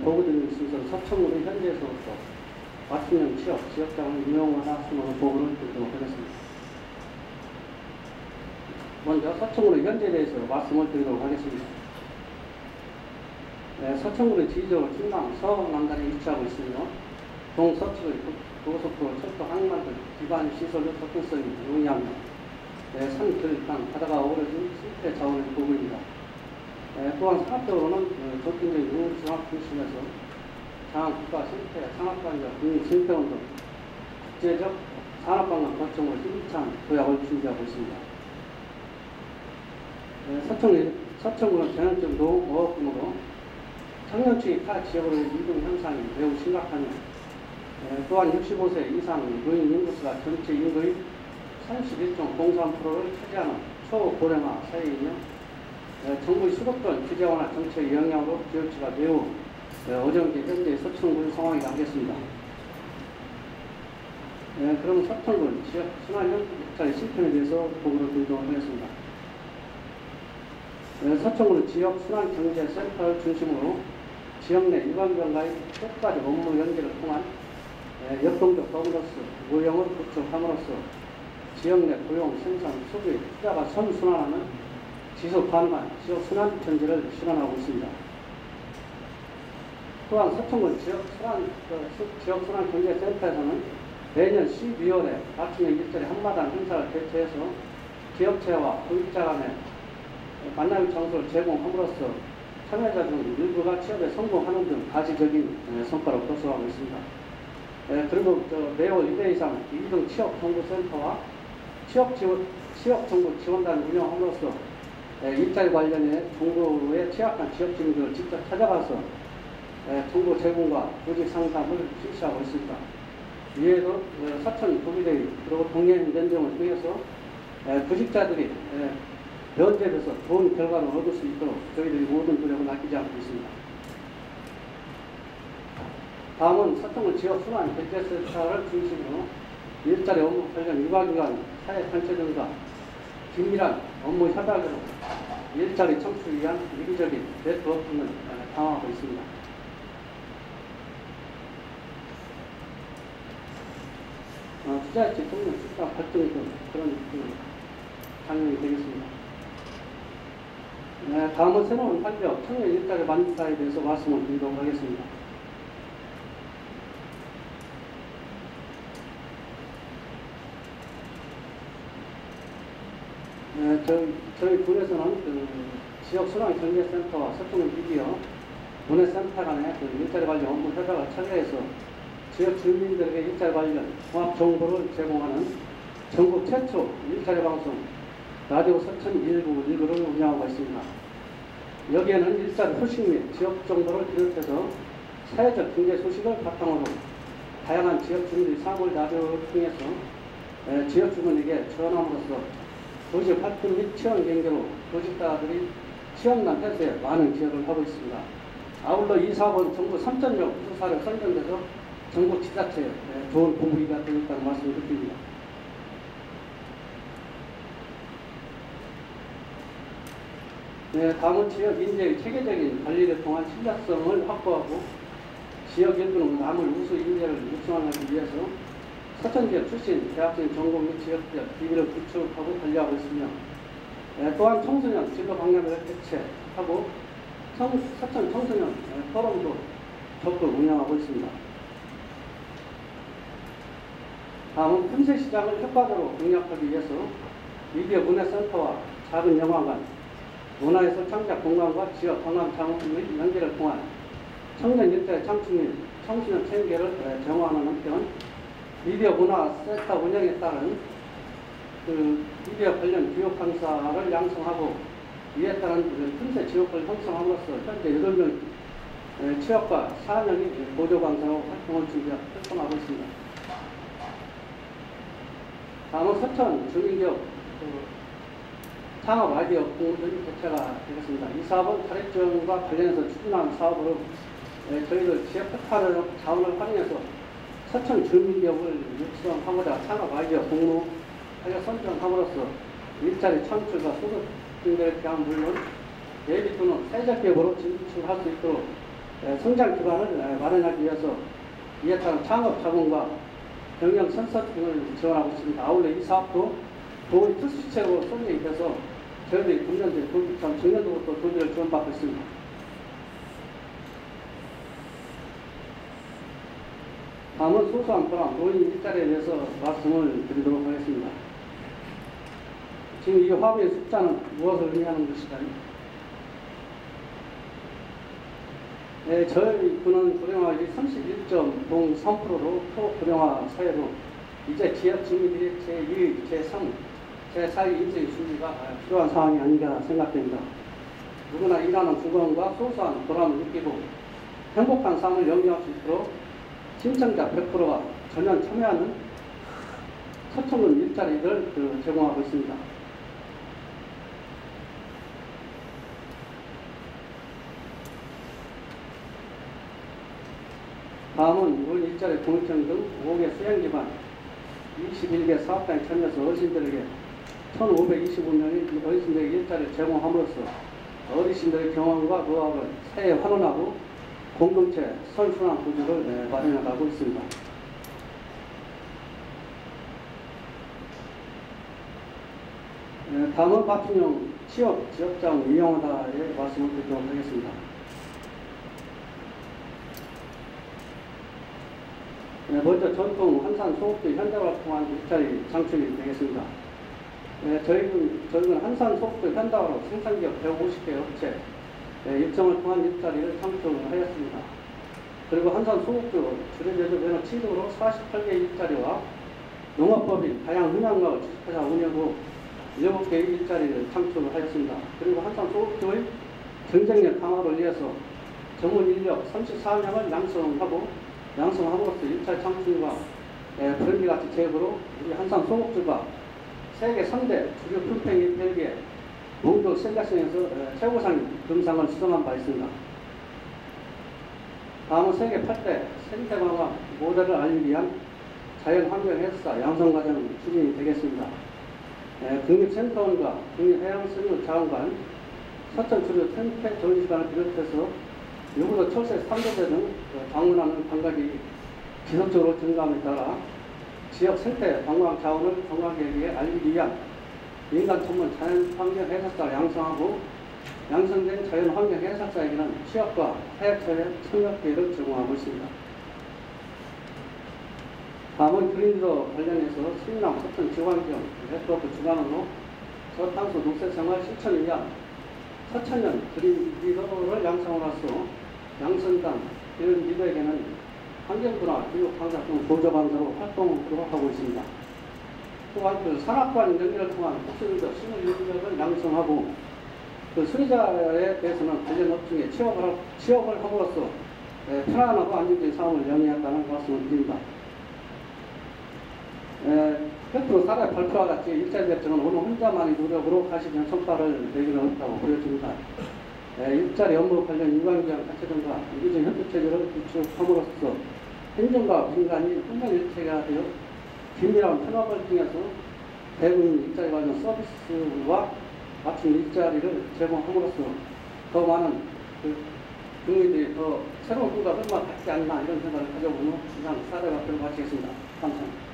보고드리는 순서 서청구의 현재에서부터 맞춤형 취업, 지역장을 운영하는 보고를 드리도록 하겠습니다. 먼저 서청구의 현재에 대해서 말씀을 드리도록 하겠습니다. 서청구는 지리적으로 충남, 서남단에 위치하고 있으며 동서측의 고속도로, 철도, 항만 등 기반 시설의 접근성이 용이하며 산, 들, 강, 바다가 어우러진 생태 자원의 보고입니다. 또한 산업적으로는 전통적인 농업종합 중심에서 장학국가 생태, 산업관리와 국립생태원 등 국제적 산업관광 거점으로 힘찬 도약을 준비하고 있습니다. 서청구는 전형적 농업으로 청년층이 타 지역으로의 이동 현상이 매우 심각하며 또한 65세 이상 노인 인구수가 전체 인구의 31.03%를 차지하는 초고령화 사회이며 정부의 수도권 규제 완화 정책의 영향으로 지역주가 매우 어려운 게 현재 서청구의 상황이라 하겠습니다. 그럼 서청군 지역 순환 일자리 실천에 대해서 보고를 드리도록 하겠습니다. 서청구는 지역 순환 경제센터를 중심으로 지역 내 일반병과의 효과적 업무 연계를 통한 역동적 더불어서 모형을 구축함으로써 지역 내 고용, 생산, 소비, 투자가 선순환하는 지속 가능한 지역 순환 경제를 실현하고 있습니다. 또한 서청군 지역 순환 경제센터에서는 매년 12월에 맞춤형 일자리 한마당 행사를 개최해서 기업체와 구입자 간의 만남의 장소를 제공함으로써 참여자 중 일부가 취업에 성공하는 등 가시적인 성과를 거두하고 있습니다. 그리고 매월 1회 이상 이동 취업정보센터와 취업정보 지원단을 운영함으로써 일자리 관련해 정보에 취약한 지역주민들을 직접 찾아가서 정보 제공과 조직 상담을 실시하고 있습니다. 이외에도 서천 도비대회 그리고 동행 면접을 통해서 구직자들이 면접에서 좋은 결과를 얻을 수 있도록 저희들이 모든 노력을 아끼지 않고 있습니다. 다음은 서청구 지역 순환 경제센터를 중심으로 일자리 업무 관련 유관기관, 사회단체 등과 긴밀한 업무 협약으로 일자리 창출을 위한 유기적인 네트워크를 강화하고 있습니다. 투자지 청년 출자 발전 등 그런 장면이 되겠습니다. 다음은 새로운 활력, 청년 일자리 만들기에 대해서 말씀을 드리도록 하겠습니다. 저희 군에서는 지역순환경제센터와 서청군 미디어 문해센터 간의 일자리 관련 업무 협약을 체결해서 지역 주민들에게 일자리 관련 종합 정보를 제공하는 전국 최초 일자리 방송 라디오 서천 191을 운영하고 있습니다. 여기에는 일자리 소식 및 지역 정보를 비롯해서 사회적 경제 소식을 바탕으로 다양한 지역 주민들의 사물 라디오를 통해서 지역 주민에게 전함으로써 조직 활동 및 취업 연계로 조직자들이 취업난 해소에 많은 기여를 하고 있습니다. 아울러 이 사업은 전국 3.0 부사로 선정돼서 전국 지자체에 좋은 공부기가 되고 있다는 말씀을 드립니다. 다음은 지역 인재의 체계적인 관리를 통한 신뢰성을 확보하고 지역 일부는 남을 우수 인재를 육성하기 위해서 서천지역 출신 대학생 전공 및 지역지역 DB를 구축하고 관리하고 있으며 또한 청소년 진로 강연을 개최하고 서천 청소년 포럼도 적극 운영하고 있습니다. 다음은 틈새 시장을 효과적으로 공략하기 위해서 미디어 문화센터와 작은 영화관, 문화예술 창작 공간과 지역 관광 창업의 연계를 통한 청년 일자리 창출 및 청소년 체육계를 정화하는 한편 미디어 문화센터 운영에 따른 미디어 관련 교육 강사를 양성하고 이에 따른 틈새 지역을 형성함으로써 현재 8명 취업과 4명이 보조 강사로 활동을 활동하고 있습니다. 다음은 서천 주민기업 창업 아이디어 공모전 개최가 되겠습니다. 이 사업은 자립지원과 관련해서 추진한 사업으로 저희들 지역 특화를 자원을 활용해서 서천 주민기업을 육성하고자 창업 아이디어 공모하여 선정함으로써 일자리 창출과 소득 증대를 대한 물론 예비 또는 세적 기업으로 진출할 수 있도록 성장 기반을 마련하기 위해서 이에 따른 창업 자본과 경영 선서 등을 지원하고 있습니다. 아울러 이 사업도 도의 특수시책으로 선정이 돼서 저희들이 금년도에 정년도부터 도비를 지원받고 있습니다. 다음은 소소한 보람, 노인 일자리에 대해서 말씀을 드리도록 하겠습니다. 지금 이 화면의 숫자는 무엇을 의미하는 것일까요? 네, 저희 군은 고령화율이 31.03%로 초고령화 사회로 이제 지역 주민들이 제2, 제3, 제4의 인생 준비가 필요한 상황이 아닌가 생각됩니다. 누구나 일하는 즐거움과 소소한 보람을 느끼고 행복한 삶을 영위할 수 있도록 신청자 100%가 전면 참여하는 서천군 일자리를 제공하고 있습니다. 다음은 노인 일자리 공유청 등 5개 수행 기반 21개 사업장에 참여해서 어르신들에게 1,525명의 어르신들에게 일자리를 제공함으로써 어르신들의 경험과 노하우를 사회에 환원하고 공동체 선순환 구조를 마련해 가고 있습니다. 다음은 맞춤형 취업 지역장 이용하다의 말씀을 드리도록 하겠습니다. 먼저 전통 한산 소극도 현대화를 통한 일자리 창출이 되겠습니다. 저희는 한산 소극도 현대화로 생산기업 150개 업체 육성을 통한 일자리를 창출하였습니다. 그리고 한산 소극도 주례제조 면허 취득으로 48개 일자리와 농업법인 다양한 hun양마을 주식회사 운영으로 7개의 일자리를 창출하였습니다. 그리고 한산 소극도의 경쟁력 강화를 위해서 전문 인력 34명을 양성함으로써 일자리 창출과 브랜드 가치 제고로 우리 한산 소극주가 세계 3대 주류 품평 벨기에 몽도 생가시에서 최고상 금상을 수상한 바 있습니다. 다음은 세계 8대 생태관광 모델을 알리기 위한 자연환경해설사 양성과정 추진이 되겠습니다. 국립센터원과 국립해양생물자원관, 서천주류 생태 전시관을 비롯해서 유구도 철새 3도대 등 방문하는 관광이 지속적으로 증가함에 따라 지역 생태 관광 자원을 관광객에게 알리기 위한 민간 전문 자연환경 해설사를 양성하고 양성된 자연환경 해설사에게는 취업과 해외 협력 기회를 제공하고 있습니다. 다음은 그린리더 관련해서 수민항 서천 지환경 네트워크 주관으로 저탄소 녹색생활 실천을 위한 서천년 그린리더를 양성으로써 양성단 이런 리더에게는 환경분화, 교육 강사 등 보조 강사로 활동을 하고 있습니다. 또한 산악관 연계를 통한 국수리더 신의력을 양성하고 수리자에 대해서는 관련 업종에 취업을 함으로써 편안하고 안정적인 삶을 영위한다는 말씀을 드립니다. 100% 사례 발표와 같이 일자리 결정은 오늘 혼자만의 노력으로 가시는 성과를 내기는 어렵다고 보여집니다. 일자리 업무 관련 유관기관 가치등과 유기적 협력 체계를 구축함으로써 행정과 민간이 혼연일체가 되어 긴밀한 협업을 통해서 대부분 일자리 관련 서비스와 맞춤 일자리를 제공함으로써 더 많은 국민들이 더 새로운 꿈과 희망을 갖지 않나 이런 생각을 가져보며 이상 사례 발표를 마치겠습니다. 감사합니다.